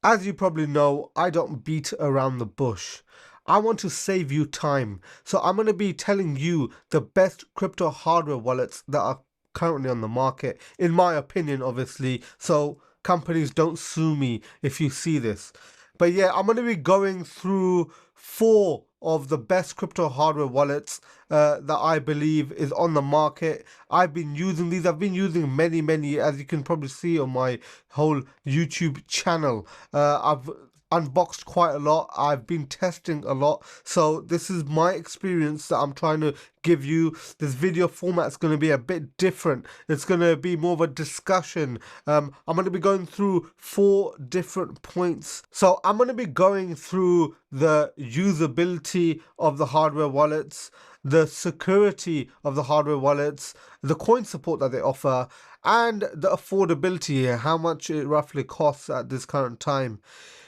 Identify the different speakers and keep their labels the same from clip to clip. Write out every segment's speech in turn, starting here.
Speaker 1: As you probably know, I don't beat around the bush. I want to save you time. So I'm going to be telling you the best crypto hardware wallets that are currently on the market, in my opinion, obviously. So companies don't sue me if you see this. But yeah, I'm going to be going through 4 of the best crypto hardware wallets that I believe is on the market. I've been using these. I've been using many, as you can probably see on my whole YouTube channel. I've unboxed quite a lot. I've been testing a lot. So this is my experience that I'm trying to give you. This video format is going to be a bit different. It's going to be more of a discussion. I'm going to be going through 4 different points. So I'm going to be going through the usability of the hardware wallets, the security of the hardware wallets, the coin support that they offer, and the affordability, how much it roughly costs at this current time.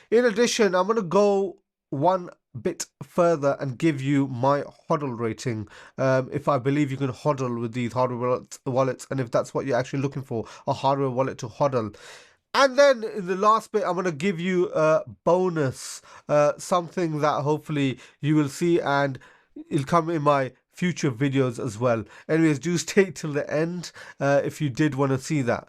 Speaker 1: In addition, I'm going to go one bit further and give you my HODL rating, if I believe you can HODL with these hardware wallets, and if that's what you're actually looking for, a hardware wallet to HODL. And then in the last bit, I'm going to give you a bonus, something that hopefully you will see and it'll come in my future videos as well. Anyways, do stay till the end if you did want to see that.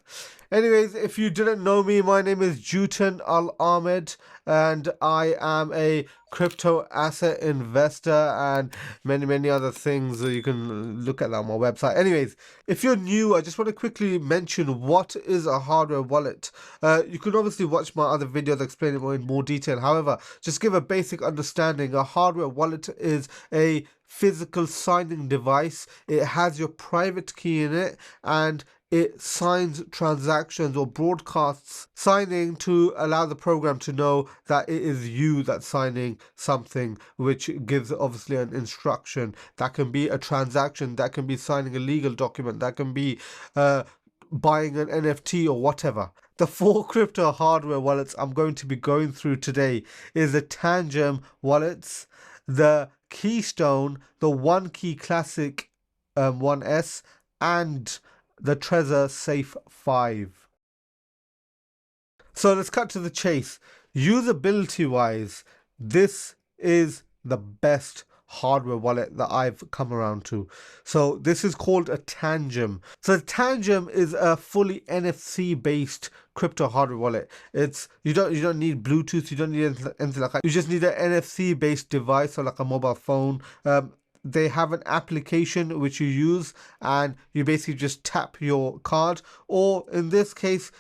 Speaker 1: Anyways, if you didn't know me, my name is Jutan Al Ahmed and I am a crypto asset investor and many other things. You can look at that on my website. Anyways, if you're new, I just want to quickly mention what is a hardware wallet. You can obviously watch my other videos explaining it in more detail. However, just give a basic understanding. A hardware wallet is a physical signing device. It has your private key in it and it signs transactions or broadcasts signing to allow the program to know that it is you that's signing something, which gives obviously an instruction. That can be a transaction, that can be signing a legal document, that can be buying an NFT or whatever. The 4 crypto hardware wallets I'm going to be going through today is the Tangem wallets, the Keystone, the Onekey Classic 1S, and the Trezor Safe 5. So let's cut to the chase. Usability wise, this is the best hardware wallet that I've come around to. So this is called a Tangem. So Tangem is a fully NFC based crypto hardware wallet. It's you don't need Bluetooth, you don't need anything like that. You just need an NFC based device, or like a mobile phone. They have an application which you use and you basically just tap your card, or in this case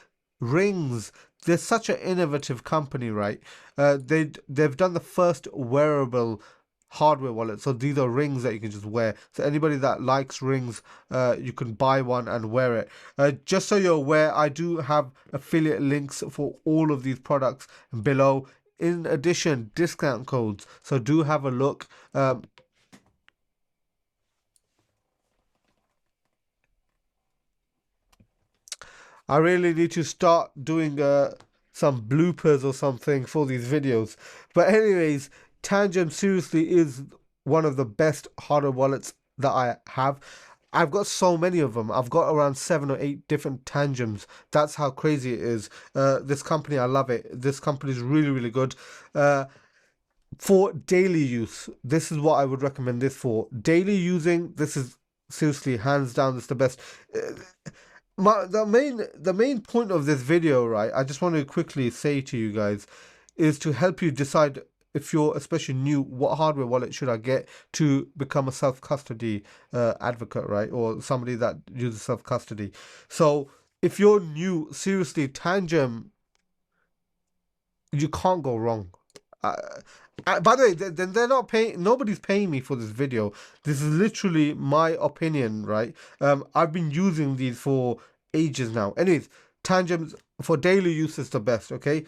Speaker 1: rings. They're such an innovative company, right? They've done the first wearable hardware wallet. So these are rings that you can just wear. So anybody that likes rings, you can buy one and wear it. Just so you're aware, I do have affiliate links for all of these products below. In addition, discount codes. So do have a look. I really need to start doing some bloopers or something for these videos. But anyways, Tangem seriously is one of the best hardware wallets that I have. I've got so many of them. I've got around 7 or 8 different Tangems. That's how crazy it is. This company, I love it. This company is really good. For daily use, this is what I would recommend this for. Daily using, this is seriously hands down, this is the best. The main point of this video, right, I just want to quickly say to you guys, is to help you decide, if you're especially new, what hardware wallet should I get to become a self-custody advocate, right, or somebody that uses self-custody. So if you're new, seriously, Tangem, you can't go wrong. By the way, they're not paying. Nobody's paying me for this video. This is literally my opinion, right? I've been using these for ages now. Anyways, Tangem for daily use is the best. Okay,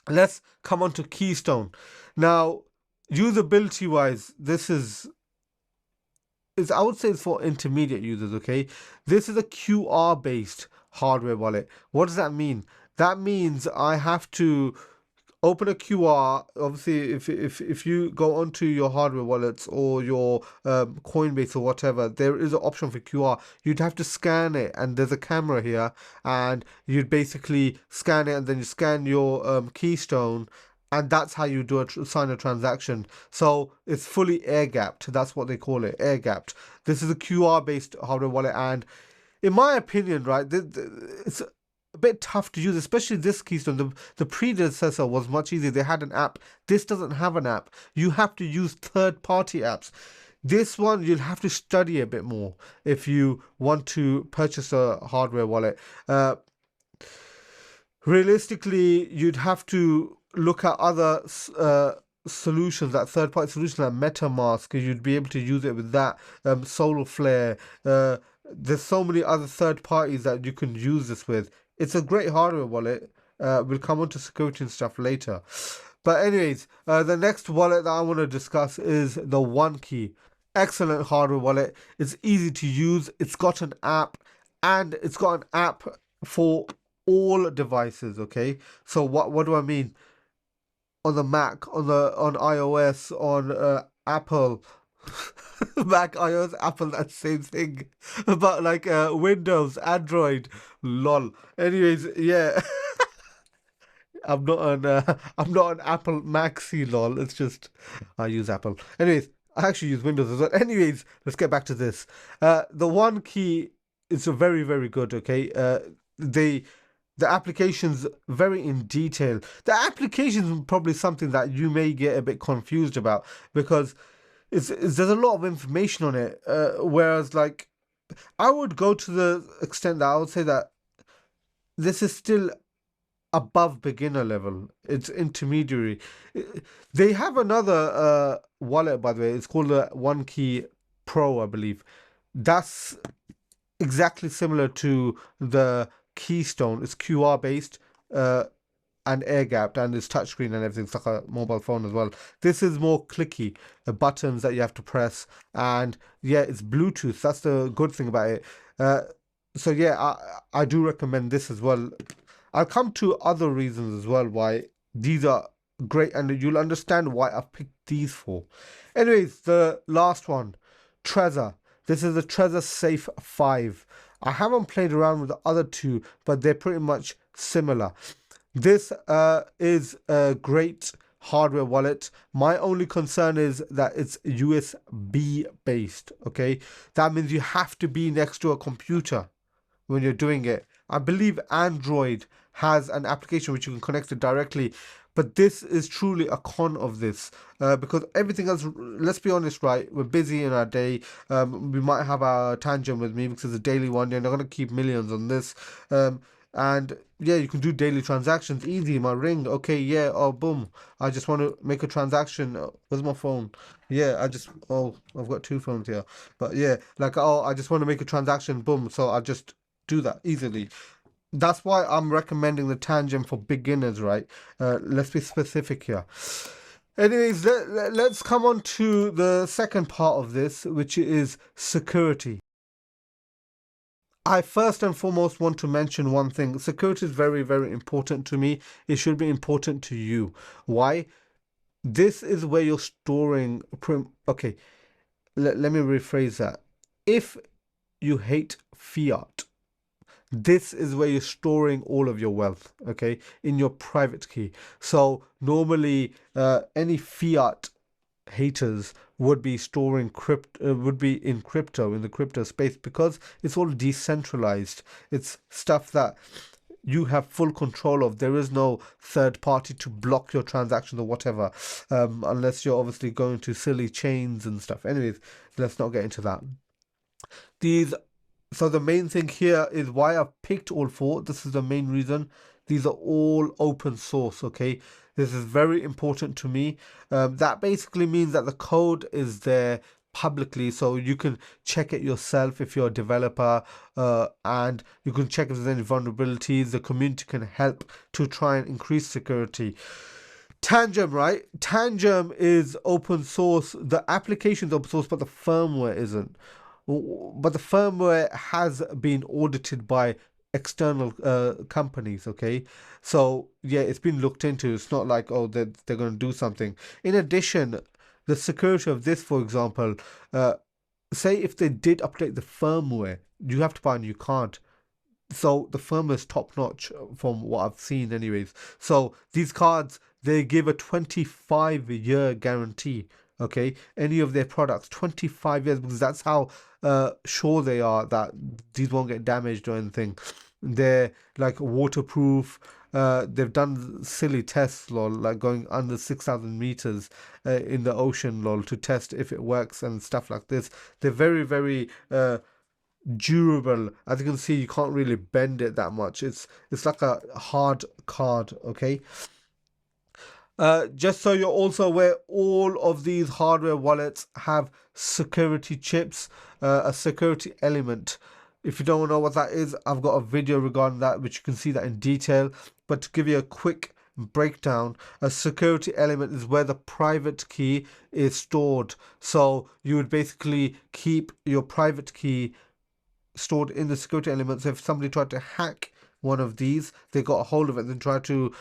Speaker 1: let's come on to Keystone. Now, usability wise, this is I would say it's for intermediate users. Okay, this is a QR based hardware wallet. What does that mean? That means I have to open a QR. Obviously, if you go onto your hardware wallets or your Coinbase or whatever, there is an option for QR. You'd have to scan it, and there's a camera here, and you'd basically scan it, and then you scan your Keystone, and that's how you do sign a transaction. So it's fully air gapped. That's what they call it, air gapped. This is a QR based hardware wallet, and in my opinion, right, it's a bit tough to use, especially this Keystone. The predecessor was much easier. They had an app. This doesn't have an app. You have to use third-party apps. This one, you'll have to study a bit more if you want to purchase a hardware wallet. Realistically, you'd have to look at other solutions, that third-party solution like MetaMask. You'd be able to use it with that. Solarflare. There's so many other third parties that you can use this with. It's a great hardware wallet. We'll come on to security and stuff later. But anyways, the next wallet that I want to discuss is the Onekey. Excellent hardware wallet. It's easy to use. It's got an app, and it's got an app for all devices. Okay, so what do I mean? On the Mac, on iOS, on Apple. Mac, iOS, Apple, that same thing. But like Windows, Android, lol. Anyways, yeah. I'm not an Apple Maxi, lol. It's just I use Apple. Anyways, I actually use Windows as well. Anyways, let's get back to this. The Onekey is very, very good, okay? The application's very in detail. The application is probably something that you may get a bit confused about, because there's a lot of information on it. Whereas, like, I would go to the extent that I would say that this is still above beginner level. It's intermediary. They have another wallet, by the way. It's called the Onekey Pro, I believe. That's exactly similar to the Keystone. It's QR based and air gapped, and it's touchscreen and everything. It's like a mobile phone as well. This is more clicky, buttons that you have to press, and yeah, it's Bluetooth. That's the good thing about it. So yeah, I do recommend this as well. I'll come to other reasons as well why these are great, and you'll understand why I've picked these for. Anyways, the last one, Trezor. This is the Trezor Safe 5. I haven't played around with the other two, but they're pretty much similar. This is a great hardware wallet. My only concern is that it's USB based, okay? That means you have to be next to a computer when you're doing it. I believe Android has an application which you can connect it directly, but this is truly a con of this, because everything else, let's be honest, right? We're busy in our day. We might have our Tangem with me because it's a daily one. You're not going to keep millions on this. And yeah, you can do daily transactions easy. My Ring, okay, yeah, oh, boom. I just want to make a transaction. Where's my phone? Yeah, I've got two phones here. But yeah, like, I just want to make a transaction, boom. So I just do that easily. That's why I'm recommending the Tangem for beginners, right? Let's be specific here. Anyways, let's come on to the second part of this, which is security. I first and foremost want to mention one thing. Security is very, very important to me. It should be important to you. Why? This is where you're storing. Okay, let me rephrase that. If you hate fiat, this is where you're storing all of your wealth, okay, in your private key. So normally, any fiat haters would be storing would be in the crypto space, because it's all decentralized. It's stuff that you have full control of. There is no third party to block your transactions or whatever, unless you're obviously going to silly chains and stuff. Anyways, let's not get into that. So the main thing here is why I've picked all four. This is the main reason. These are all open source, okay? This is very important to me. That basically means that the code is there publicly, so you can check it yourself if you're a developer, and you can check if there's any vulnerabilities. The community can help to try and increase security. Tangem, right? Tangem is open source. The application is open source, but the firmware isn't. But the firmware has been audited by external companies, okay? So yeah, it's been looked into. It's not like, oh, they're going to do something. In addition, the security of this, for example, say if they did update the firmware, you have to buy and you can't. So the firmware is top notch from what I've seen anyways. So these cards, they give a 25-year guarantee. Okay, any of their products, 25 years, because that's how sure they are that these won't get damaged or anything. They're like waterproof. They've done silly tests, lol, like going under 6,000 meters in the ocean, lol, to test if it works and stuff like this. They're very, very durable. As you can see, you can't really bend it that much. It's like a hard card, okay? Just so you're also aware, all of these hardware wallets have security chips, a security element. If you don't know what that is, I've got a video regarding that, which you can see that in detail. But to give you a quick breakdown, a security element is where the private key is stored. So you would basically keep your private key stored in the security elements. If somebody tried to hack one of these, they got a hold of it and then try to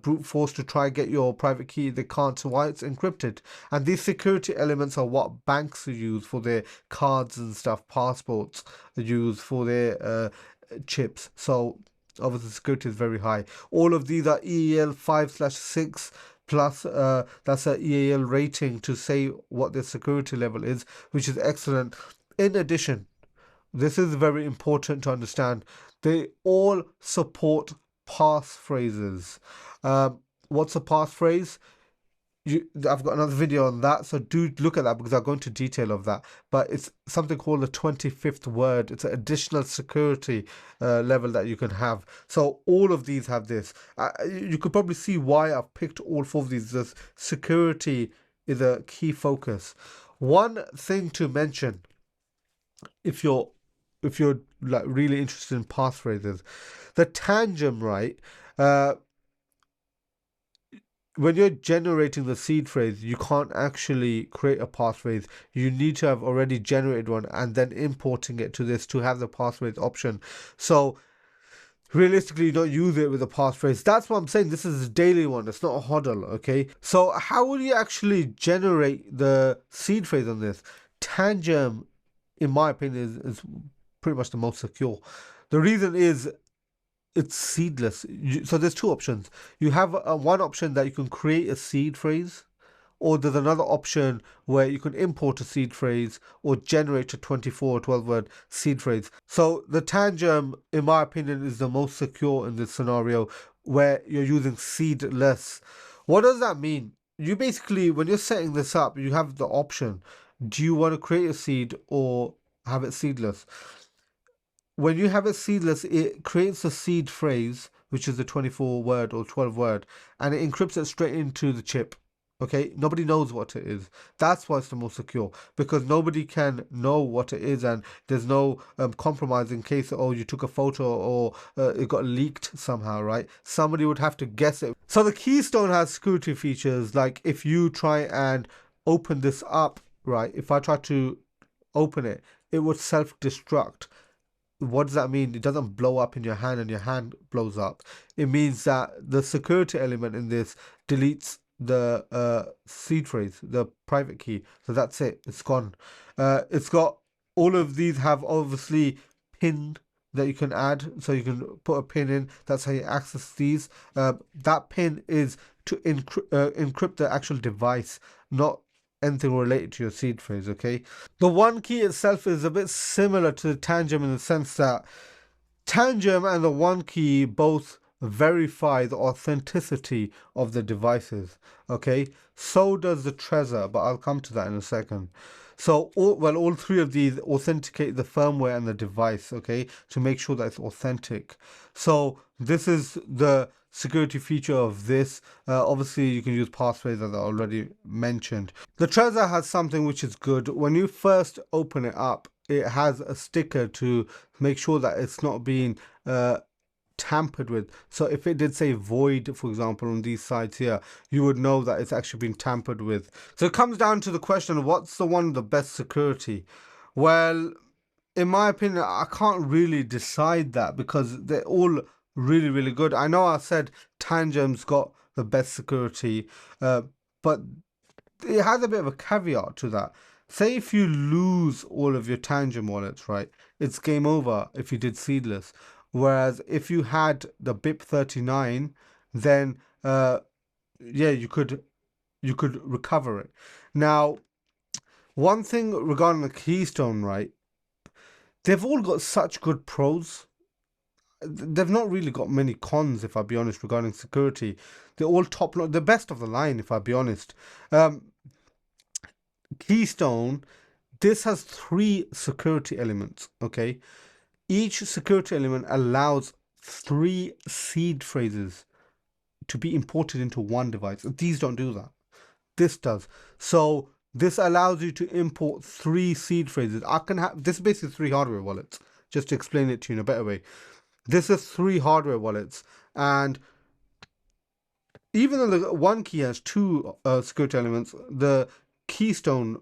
Speaker 1: brute force to try get your private key, they can't. So why? It's encrypted. And these security elements are what banks use for their cards and stuff, passports use for their chips. So obviously security is very high. All of these are EAL 5/6 plus that's a EAL rating to say what their security level is, which is excellent. In addition, this is very important to understand. They all support passphrases. What's a passphrase? I've got another video on that, so do look at that because I'll go into detail of that. But it's something called the 25th word. It's an additional security level that you can have. So all of these have this. You could probably see why I've picked all four of these. This security is a key focus. One thing to mention, if you're like really interested in passphrases, the Tangem, right? When you're generating the seed phrase, you can't actually create a passphrase. You need to have already generated one and then importing it to this to have the passphrase option. So realistically, you don't use it with a passphrase. That's what I'm saying. This is a daily one. It's not a HODL, okay? So how will you actually generate the seed phrase on this? Tangem, in my opinion, is pretty much the most secure. The reason is it's seedless. So there's two options. You have one option that you can create a seed phrase, or there's another option where you can import a seed phrase or generate a 24 or 12 word seed phrase. So the Tangem, in my opinion, is the most secure in this scenario where you're using seedless. What does that mean? You basically, when you're setting this up, you have the option. Do you want to create a seed or have it seedless? When you have it seedless, it creates a seed phrase, which is the 24 word or 12 word, and it encrypts it straight into the chip. Okay, nobody knows what it is. That's why it's the most secure, because nobody can know what it is, and there's no compromise in case, oh, you took a photo or it got leaked somehow, right? Somebody would have to guess it. So the Keystone has security features, like if you try and open this up, right? If I try to open it, it would self-destruct. What does that mean? It doesn't blow up in your hand and your hand blows up. It means that the security element in this deletes the seed phrase, the private key. So that's it. It's gone. It's got all of these have obviously pin that you can add. So you can put a pin in. That's how you access these. That pin is to encrypt the actual device, not anything related to your seed phrase, okay? The Onekey itself is a bit similar to the Tangem in the sense that Tangem and the Onekey both verify the authenticity of the devices, okay? So does the Trezor, but I'll come to that in a second. So, all three of these authenticate the firmware and the device, okay, to make sure that it's authentic. So this is the security feature of this. Obviously, you can use passphrases as I already mentioned. The Trezor has something which is good. When you first open it up, it has a sticker to make sure that it's not being tampered with. So if it did say void, for example, on these sides here, you would know that it's actually been tampered with. So it comes down to the question, what's the one of the best security? Well, in my opinion, I can't really decide that because they're all really, really good. I know I said Tangem's got the best security, but it has a bit of a caveat to that. Say if you lose all of your Tangem wallets, right? It's game over if you did seedless. Whereas if you had the BIP39, then yeah, you could recover it. Now, one thing regarding the Keystone, right? They've all got such good pros. They've not really got many cons, if I'll be honest, regarding security. They're all the best of the line, if I'll be honest. Keystone, this has 3 security elements, okay? Each security element allows 3 seed phrases to be imported into one device. These don't do that. This does. So this allows you to import 3 seed phrases. I can have this is basically 3 hardware wallets. Just to explain it to you in a better way. This is 3 hardware wallets, and even though the Onekey has 2 security elements, the Keystone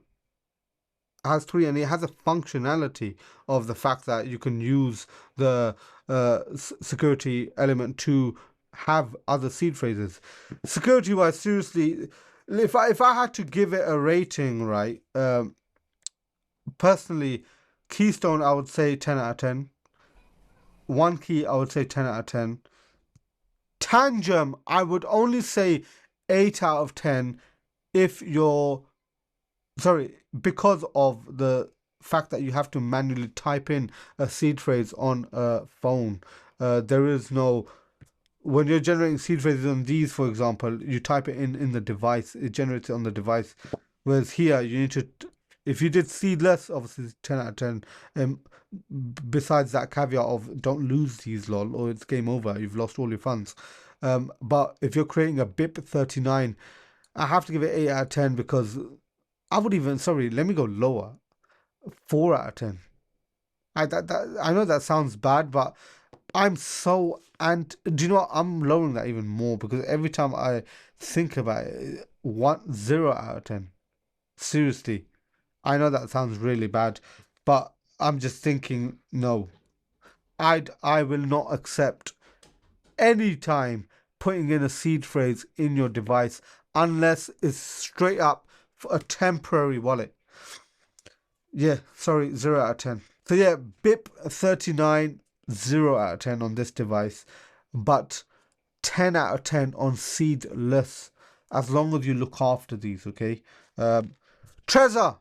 Speaker 1: has 3, and it has a functionality of the fact that you can use the security element to have other seed phrases. Security wise, seriously, if I had to give it a rating, right, personally, Keystone I would say 10 out of 10. Onekey I would say 10 out of 10. Tangem I would only say 8 out of 10 if you're because of the fact that you have to manually type in a seed phrase on a phone. There is no, when you're generating seed phrases on these, for example, you type it in the device, it generates it on the device. Whereas here, you need to, if you did seedless, obviously 10 out of 10. Besides that caveat of don't lose these, lol, or it's game over, you've lost all your funds. But if you're creating a BIP39, I have to give it 8 out of 10 because I would even, let me go lower. 4 out of 10. I know that sounds bad, but I'm so, and do you know what? I'm lowering that even more because every time I think about it, 0 out of 10. Seriously. I know that sounds really bad, but I'm just thinking, no. I will not accept any time putting in a seed phrase in your device unless it's straight up for a temporary wallet. Yeah, 0 out of 10. So yeah, BIP39, 0 out of 10 on this device, but 10 out of 10 on seedless, as long as you look after these, okay? Trezor.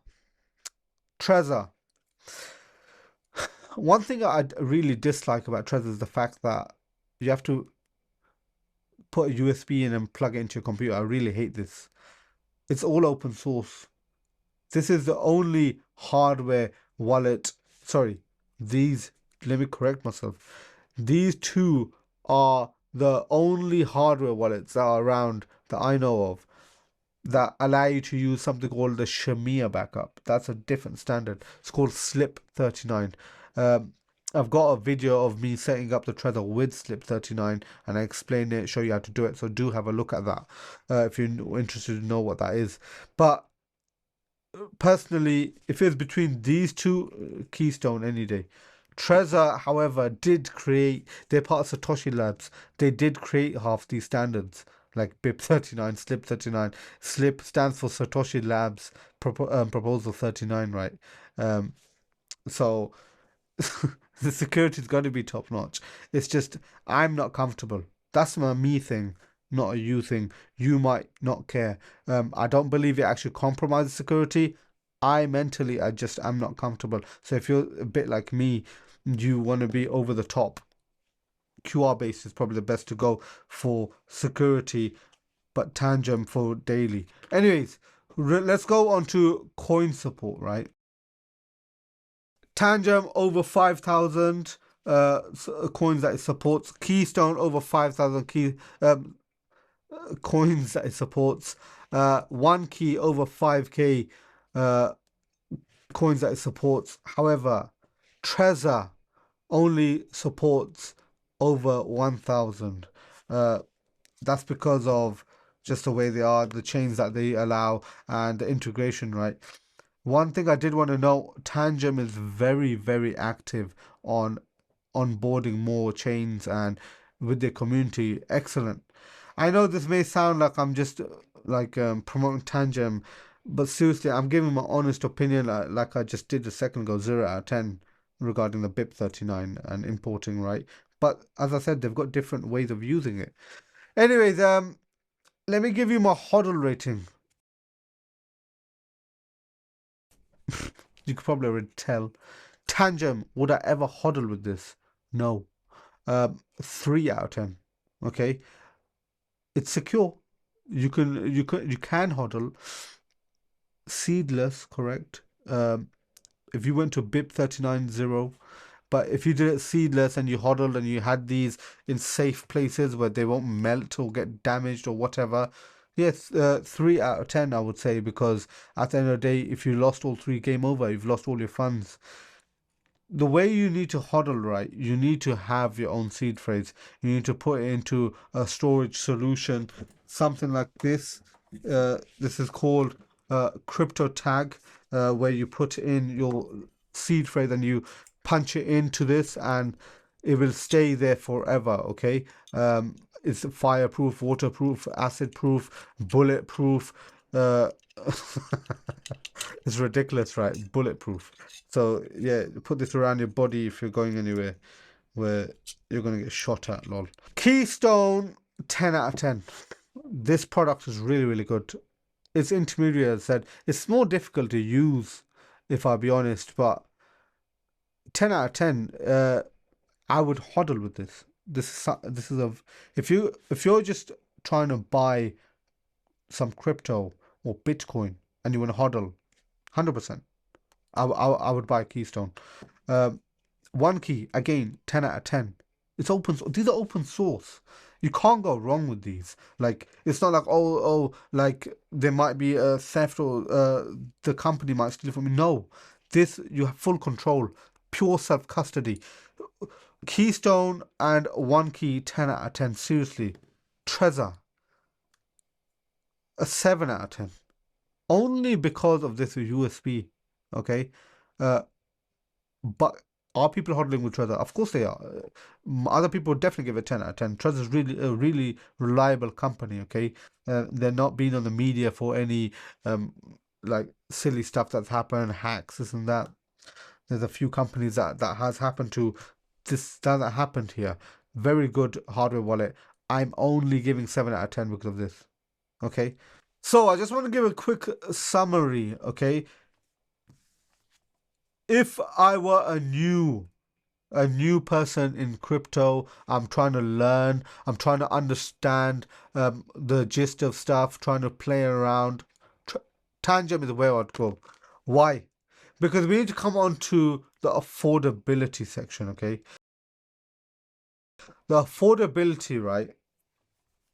Speaker 1: One thing I really dislike about Trezor is the fact that you have to put a USB in and plug it into your computer. I really hate this. It's all open source. This is the only hardware wallet. Let me correct myself. These 2 are the only hardware wallets that are around that I know of that allow you to use something called the Shamir backup. That's a different standard. It's called SLIP39. I've got a video of me setting up the Trezor with SLIP39 and I explain it, show you how to do it. So do have a look at that if you're interested to know what that is. But personally, if it's between these 2, Keystone any day. Trezor, however, they're part of Satoshi Labs. They did create half these standards, like BIP39, SLIP39. SLIP stands for Satoshi Labs Proposal 39, right? So the security's got to be top notch. It's just, I'm not comfortable. That's my me thing, not a you thing. You might not care. I don't believe it actually compromises security. I'm not comfortable. So if you're a bit like me, you want to be over the top, QR based is probably the best to go for security, but Tangem for daily. Anyways, let's go on to coin support, right? Tangem over 5,000 coins that it supports. Keystone over 5,000 coins that it supports. Onekey over 5k coins that it supports. However, Trezor only supports over 1,000. That's because of just the way they are, the chains that they allow, and the integration, right? One thing I did want to know, Tangem is very, very active on onboarding more chains and with their community. Excellent. I know this may sound like I'm just promoting Tangem, but seriously, I'm giving my honest opinion, like I just did a second ago, 0 out of 10 regarding the BIP39 and importing, right? But as I said, they've got different ways of using it. Anyways, let me give you my HODL rating. You could probably already tell. Tangem, would I ever HODL with this? No. 3 out of 10. Okay, it's secure. You can HODL. Seedless, correct. If you went to BIP 39.0, but if you did it seedless and you HODLed and you had these in safe places where they won't melt or get damaged or whatever, yes, 3 out of 10 I would say, because at the end of the day, if you lost all three, game over. You've lost all your funds. The way you need to HODL, right, you need to have your own seed phrase. You need to put it into a storage solution, something like this. This is called Cryptotag, where you put in your seed phrase and you punch it into this, and it will stay there forever. Okay, it's fireproof, waterproof, acid proof, bulletproof. Uh, it's ridiculous, right? Bulletproof. So yeah, put this around your body if you're going anywhere where you're gonna get shot at. Lol. Keystone, 10 out of 10. This product is really, really good. It's intermediate, as I said. It's more difficult to use, if I'll be honest, but 10 out of 10. I would HODL with this. This is a if you're just trying to buy some crypto or Bitcoin and you want to HODL, 100%. I would buy Keystone. Onekey, again, 10 out of 10. It's open. These are open source. You can't go wrong with these. Like, it's not like, like there might be a theft or the company might steal from me. No, this, you have full control, pure self custody. Keystone and Onekey, 10 out of 10. Seriously. Trezor, a 7 out of 10. Only because of this USB. Okay. But are people hodling with Trezor? Of course they are. Other people would definitely give it 10 out of 10. Trezor is really a really reliable company, okay? They're not being on the media for any like silly stuff that's happened, hacks, this and that. There's a few companies that has happened to. This that happened here. Very good hardware wallet. I'm only giving 7 out of 10 because of this. Okay? So I just want to give a quick summary, okay? If I were a new person in crypto, I'm trying to learn, I'm trying to understand the gist of stuff, trying to play around, Tangem is where I'd go. Why? Because we need to come on to the affordability section, okay? The affordability, right?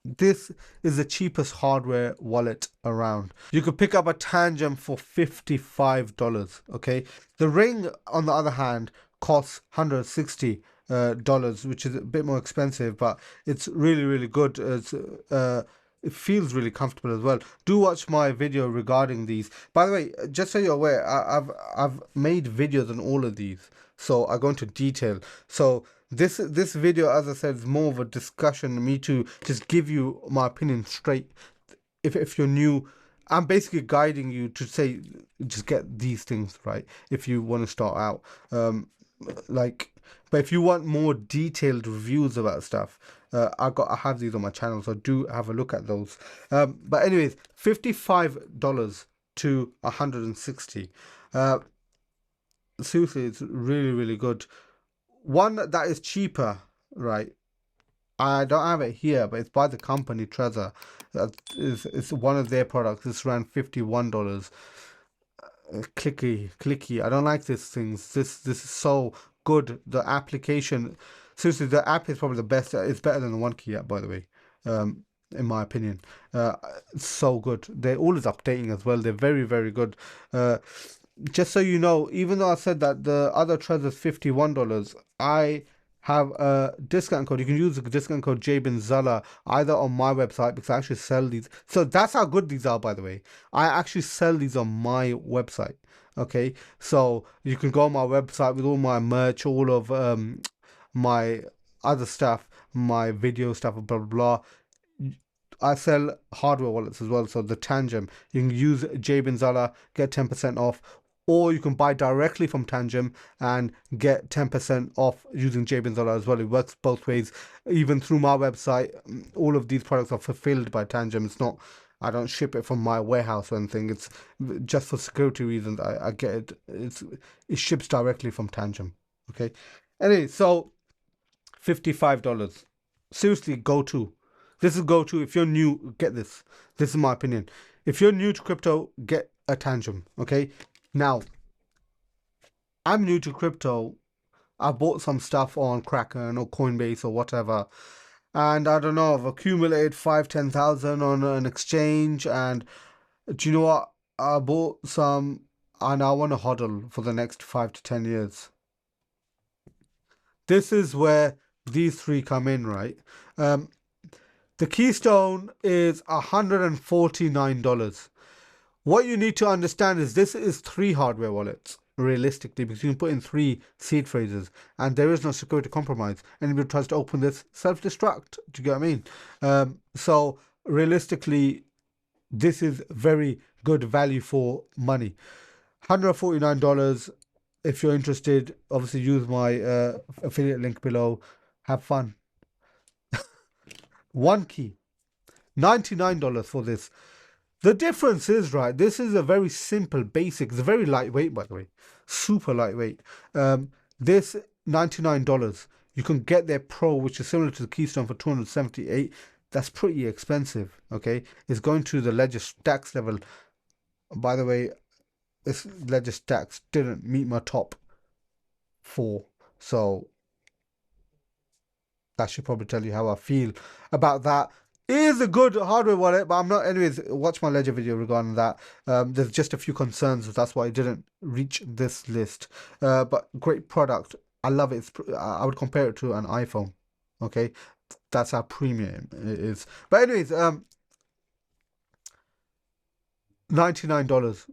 Speaker 1: This is the cheapest hardware wallet around. You could pick up a Tangem for $55, okay? The Ring, on the other hand, costs $160, which is a bit more expensive, but it's really, really good. It feels really comfortable as well. Do watch my video regarding these. By the way, just so you're aware, I've made videos on all of these, so I go into detail. So this video, as I said, is more of a discussion, me to just give you my opinion straight. If you're new, I'm basically guiding you to say just get these things right if you want to start out. But if you want more detailed reviews about stuff, I have these on my channel, so do have a look at those. But anyways, $55 to $160. Seriously, it's really, really good. One that is cheaper, right? I don't have it here, but it's by the company Trezor. It's one of their products. It's around $51. Clicky. I don't like these things. This is so good. The application, seriously, the app is probably the best. It's better than the Onekey app, by the way. In my opinion, it's so good. They're always updating as well. They're very, very good. Just so you know, even though I said that the other Trezor is $51, I have a discount code. You can use the discount code JBinZala either on my website, because I actually sell these. So that's how good these are, by the way. I actually sell these on my website. Okay, so you can go on my website with all my merch, all of my other stuff, my video stuff, blah blah blah. I sell hardware wallets as well. So the Tangem, you can use JBinZala, get 10% off, or you can buy directly from Tangem and get 10% off using JBinZala as well. It works both ways. Even through my website, all of these products are fulfilled by Tangem. It's not, I don't ship it from my warehouse or anything. It's just for security reasons. I get it. It ships directly from Tangem. Okay. Anyway, so $55. Seriously, go to. This is go to. If you're new, get this. This is my opinion. If you're new to crypto, get a Tangem. Okay. Now, I'm new to crypto. I bought some stuff on Kraken or Coinbase or whatever. And I don't know, I've accumulated 5,000-10,000 on an exchange. And do you know what? I bought some and I want to hodl for the next 5 to 10 years. This is where these three come in, right? The Keystone is $149. What you need to understand is this is 3 hardware wallets, realistically, because you can put in 3 seed phrases and there is no security compromise. Anybody who tries to open this, self-destruct. Do you get what I mean? So realistically, this is very good value for money. $149. If you're interested, obviously use my affiliate link below. Have fun. Onekey, $99 for this. The difference is, right, this is a very simple, basic, it's very lightweight, by the way, super lightweight. This $99, you can get their Pro, which is similar to the Keystone, for $278. That's pretty expensive, okay? It's going to the Ledger Stacks level. By the way, this Ledger Stacks didn't meet my top 4, so that should probably tell you how I feel about that. It is a good hardware wallet, but I'm not. Anyways, watch my Ledger video regarding that. There's just a few concerns. That's why it didn't reach this list. But great product. I love it. I would compare it to an iPhone. Okay, that's how premium it is. But anyways, $99.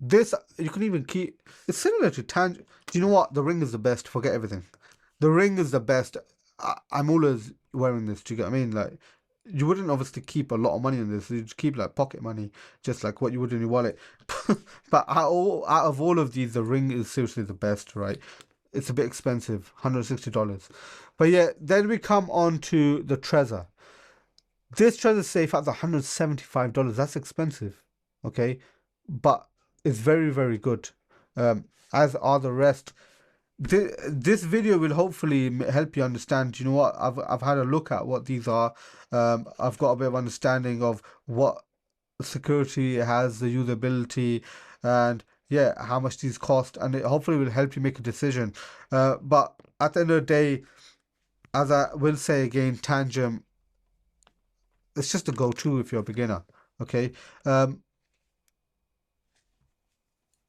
Speaker 1: This you can even keep. It's similar to Tangem. Do you know what? The Ring is the best. Forget everything. The Ring is the best. I'm always wearing this. Do you get what I mean? Like, you wouldn't obviously keep a lot of money in this. You'd keep like pocket money, just like what you would in your wallet. But out of all of these, the Ring is seriously the best, right? It's a bit expensive, $160. But yeah, then we come on to the Trezor. This Trezor safe at the $175. That's expensive, okay? But it's very, very good, as are the rest. This video will hopefully help you understand. You know what? I've had a look at what these are. I've got a bit of understanding of what security has, the usability, and yeah, how much these cost, and it hopefully will help you make a decision. But at the end of the day, as I will say again, Tangem, it's just a go-to if you're a beginner. Okay.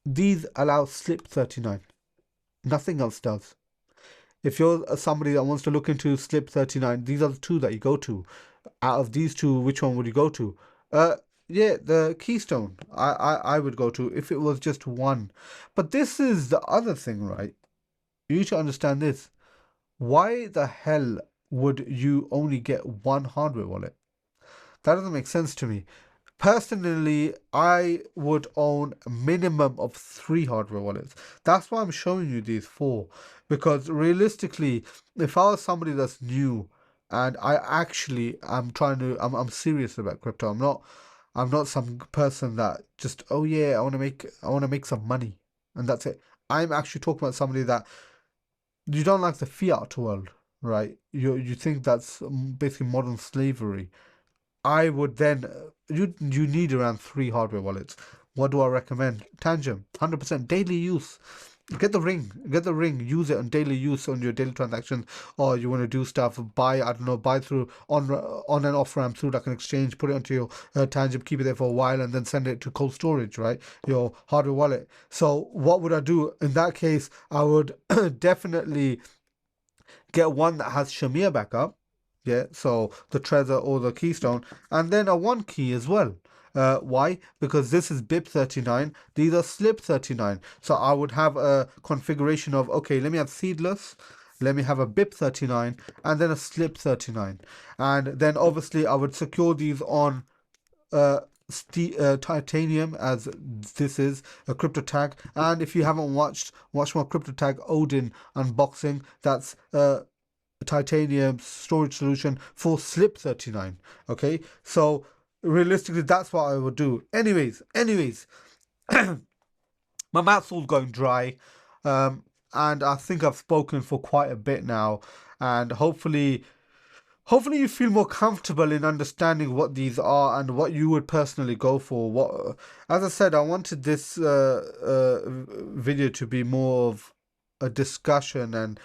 Speaker 1: These allow slip 39. Nothing else does. If you're somebody that wants to look into slip 39, these are the 2 that you go to. Out of these 2, which one would you go to? Yeah, the Keystone. I would go to if it was just one. But this is the other thing, right? You need to understand this. Why the hell would you only get one hardware wallet? That doesn't make sense to me. Personally, I would own a minimum of 3 hardware wallets. That's why I'm showing you these 4. Because realistically, if I was somebody that's new and I'm serious about crypto. I'm not some person that just, oh yeah, I want to make some money and that's it. I'm actually talking about somebody that you don't like the fiat world, right? You think that's basically modern slavery. I would then you need around 3 hardware wallets. What do I recommend? Tangem, 100% daily use. Get the ring, use it on daily use on your daily transactions, or you want to do stuff, buy through on and off ramp through like an exchange, put it onto your Tangem, keep it there for a while, and then send it to cold storage, right? Your hardware wallet. So what would I do in that case? I would definitely get one that has Shamir backup, yeah, so the Trezor or the Keystone, and then a Onekey as well. Why? Because this is BIP 39, these are slip 39. So I would have a configuration of, okay, let me have seedless, let me have a BIP 39, and then a slip 39. And then obviously I would secure these on titanium, as this is a Cryptotag. And if you haven't watch my Cryptotag Odin unboxing, that's titanium storage solution for slip 39. Okay, so realistically that's what I would do. Anyways, my mouth's all going dry, and I think I've spoken for quite a bit now, and hopefully you feel more comfortable in understanding what these are and what you would personally go for. What, as I said, I wanted this video to be more of a discussion and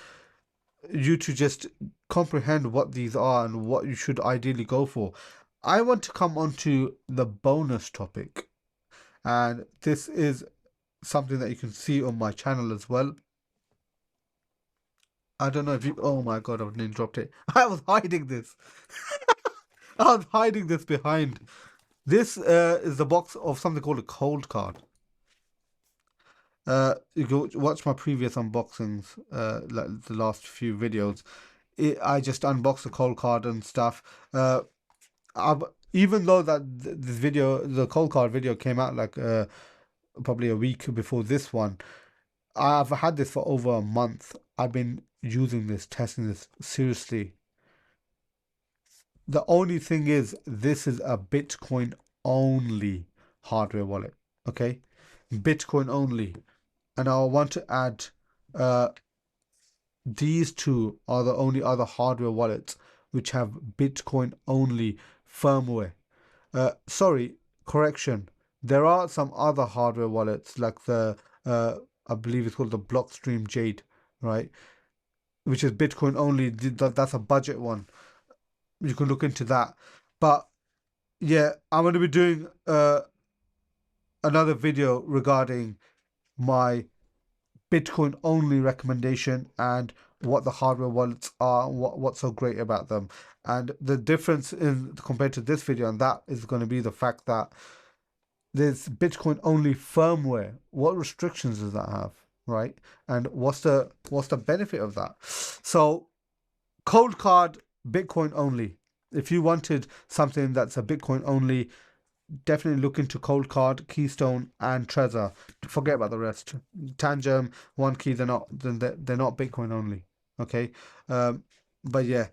Speaker 1: you to just comprehend what these are and what you should ideally go for. I want to come on to the bonus topic, and this is something that you can see on my channel as well. I don't know if you... Oh my god, I've nearly dropped it. I was hiding this. I was hiding this behind. This is the box of something called a cold card. You go watch my previous unboxings, like the last few videos. I just unboxed the cold card and stuff. Even though that this video, the cold card video, came out like probably a week before this one, I've had this for over a month. I've been using this, testing this seriously. The only thing is, this is a Bitcoin only hardware wallet. Okay, Bitcoin only, and I want to add these two are the only other hardware wallets which have Bitcoin only firmware. Sorry, correction. There are some other hardware wallets like the I believe it's called the Blockstream Jade, right? Which is Bitcoin only. That's a budget one. You can look into that. But yeah, I'm going to be doing another video regarding my Bitcoin only recommendation and what the hardware wallets are, what's so great about them. And the difference in compared to this video and that is going to be the fact that there's Bitcoin only firmware. What restrictions does that have, right? And what's the benefit of that? So cold card, Bitcoin only. If you wanted something that's a Bitcoin only, definitely look into cold card, Keystone, and Trezor. Forget about the rest. Tangem, Onekey, they're not Bitcoin only. Okay, but yeah.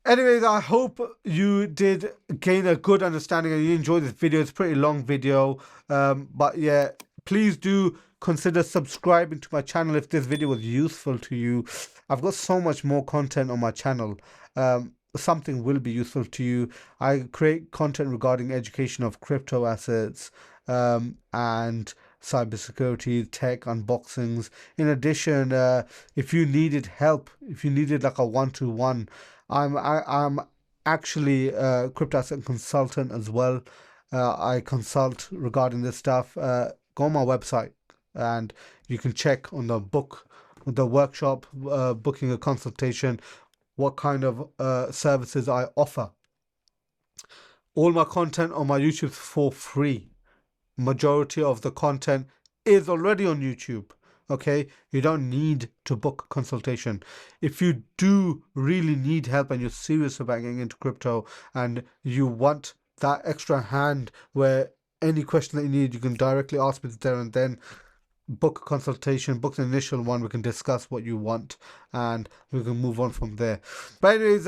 Speaker 1: Anyways, I hope you did gain a good understanding and you enjoyed this video. It's a pretty long video, but yeah, please do consider subscribing to my channel if this video was useful to you. I've got so much more content on my channel. Something will be useful to you. I create content regarding education of crypto assets and cybersecurity, tech unboxings. In addition, if you needed help, if you needed like a one-to-one, I'm actually a crypto asset consultant as well. I consult regarding this stuff. Go on my website and you can check on the workshop, booking a consultation, what kind of services I offer. All my content on my YouTube is for free. Majority of the content is already on YouTube. Okay, you don't need to book a consultation. If you do really need help and you're serious about getting into crypto and you want that extra hand where any question that you need, you can directly ask me there and then. Book a consultation, book the initial one, we can discuss what you want and we can move on from there. But anyways,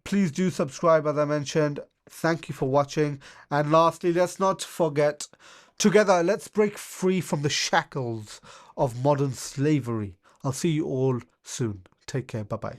Speaker 1: please do subscribe as I mentioned. Thank you for watching, and lastly, let's not forget, together let's break free from the shackles of modern slavery. I'll see you all soon. Take care. Bye bye.